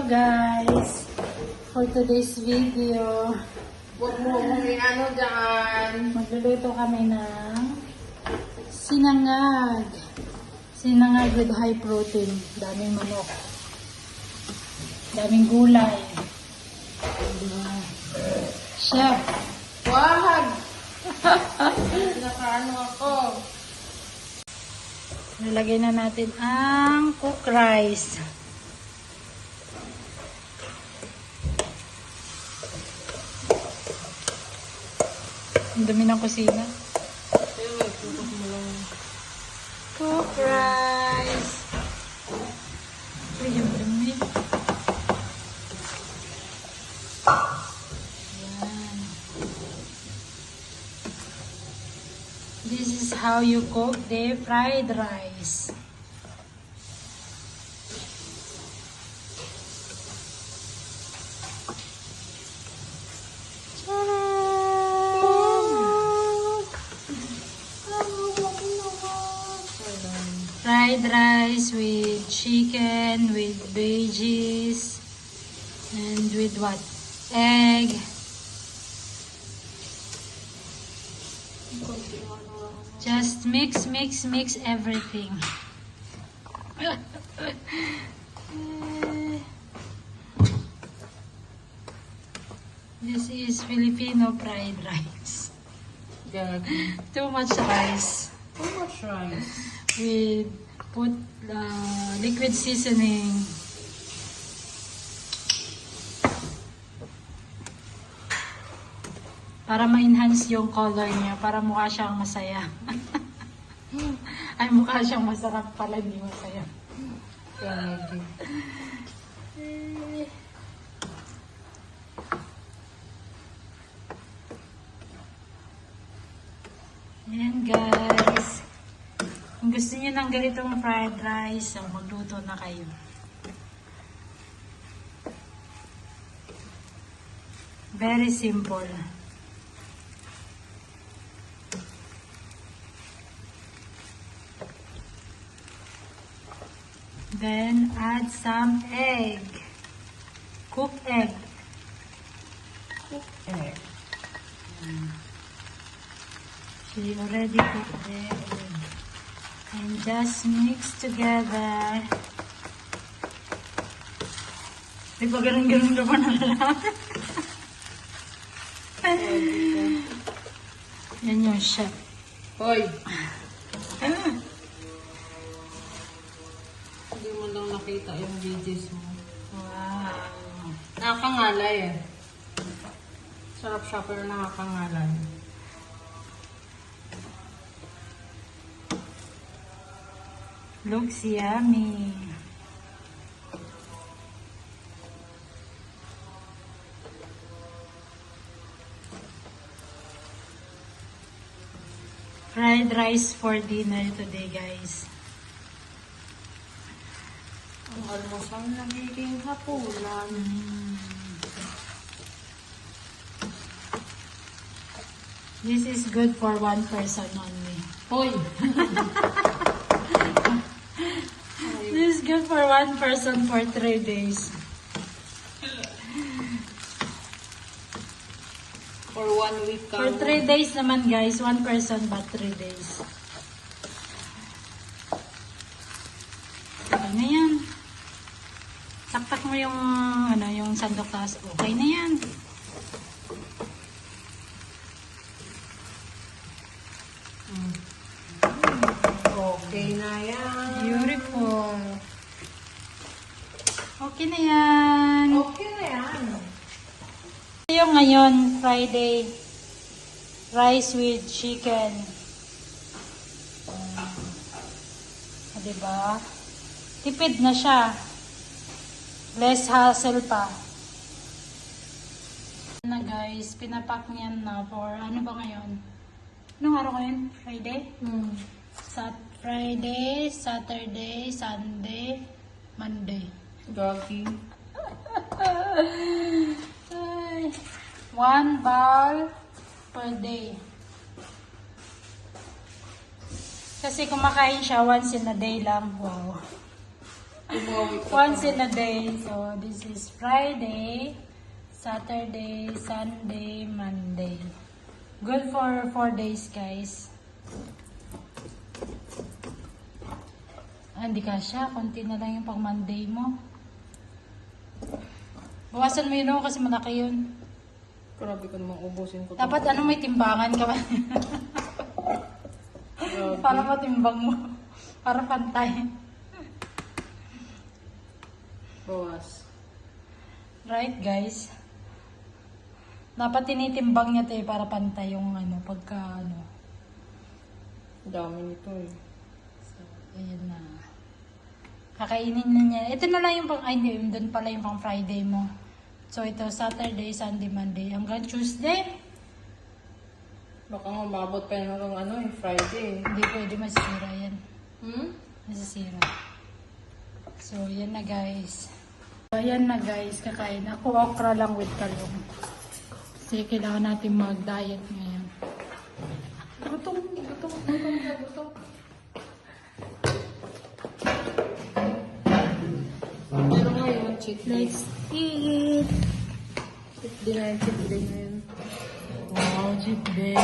guys, for today's video, Huwag mo kung ano dyan. magluluto kami ng sinangag. Sinangag with high protein. Daming manok. Daming gulay. Chef. Wag! Nakaano ako. Nilagay na natin ang cooked rice. Ang dumi ng kusina. Cooked rice. Uy, yung dumi. Ayan. This is how you cook the fried rice. Fried rice with chicken, with veggies, and with what? Egg. Just mix everything. This is Filipino fried rice. Gagi. Too much rice. Too much rice. With put liquid seasoning. Para ma-enhance yung color niya, para mukha siyang masaya. Ay, mukha siyang masarap pala, hindi masaya. Gagi. Ayan guys. Kung gusto niyo ng ganitong fried rice, so magluto na kayo. Very simple. Then add some egg. Cooked egg. Eh. She already cooked the egg. And just mix together. Di ba ganun-ganun naman na lang? Yan yung chef. Hoy! Hindi mo lang nakita yung videos mo. Wow. Nakakangalay eh. Sarap siya pero nakakangalay. Looks yummy. Fried rice for dinner today, guys. Ang almusal nagiging hapunan. This is good for one person only. Hoy! This is good for one person for 3 days. For 1 week ka. For 3 days naman, guys. One person but 3 days. Okay na yan. Saktak mo yung, yung sandok taas. Okay na yan. Okay na yan. Beautiful. Okay na yan. Okay na yan. Yung ngayon, Friday, rice with chicken. Diba? Tipid na siya. Less hassle pa. Na guys, pinapak niyan na for ano ba ngayon? Anong araw ngayon? Friday? Friday, Saturday, Sunday, Monday. Gagi. Ay, 1 bowl per day. Kasi kumakain siya once in a day lang. Wow. Bumawi ka Once pa. in a day. So, this is Friday, Saturday, Sunday, Monday. Good for 4 days, guys. Hindi ka siya. Konti na lang yung pang Monday mo. Bawasan mo yun ako kasi malaki yun. Grabe ka namang ubusin ko. Dapat ano may timbangan ka ba? Grabe. Para matimbang mo. Para pantay. Bawas. Right, guys? Dapat tinitimbang niya tayo para pantay yung ano, pagka ano. Dami nito eh. So, ayan na. Kakainin na niya. Ito na lang yung pang, ay hindi, doon pala yung pang Friday mo. So, ito, Saturday, Sunday, Monday, hanggang Tuesday. Baka nga umabot pa yun hanggang ano eh, Friday. Hindi pwede masisira yan. Hmm? Masisira. So, yan na guys. So, yan na guys, kakain. Ako okra lang with talong. Kasi kailangan natin mag-diet ngayon. Gutom. Pero ngayon, cheat day. Let's eat! Cheat day na yun. Wow, cheat day.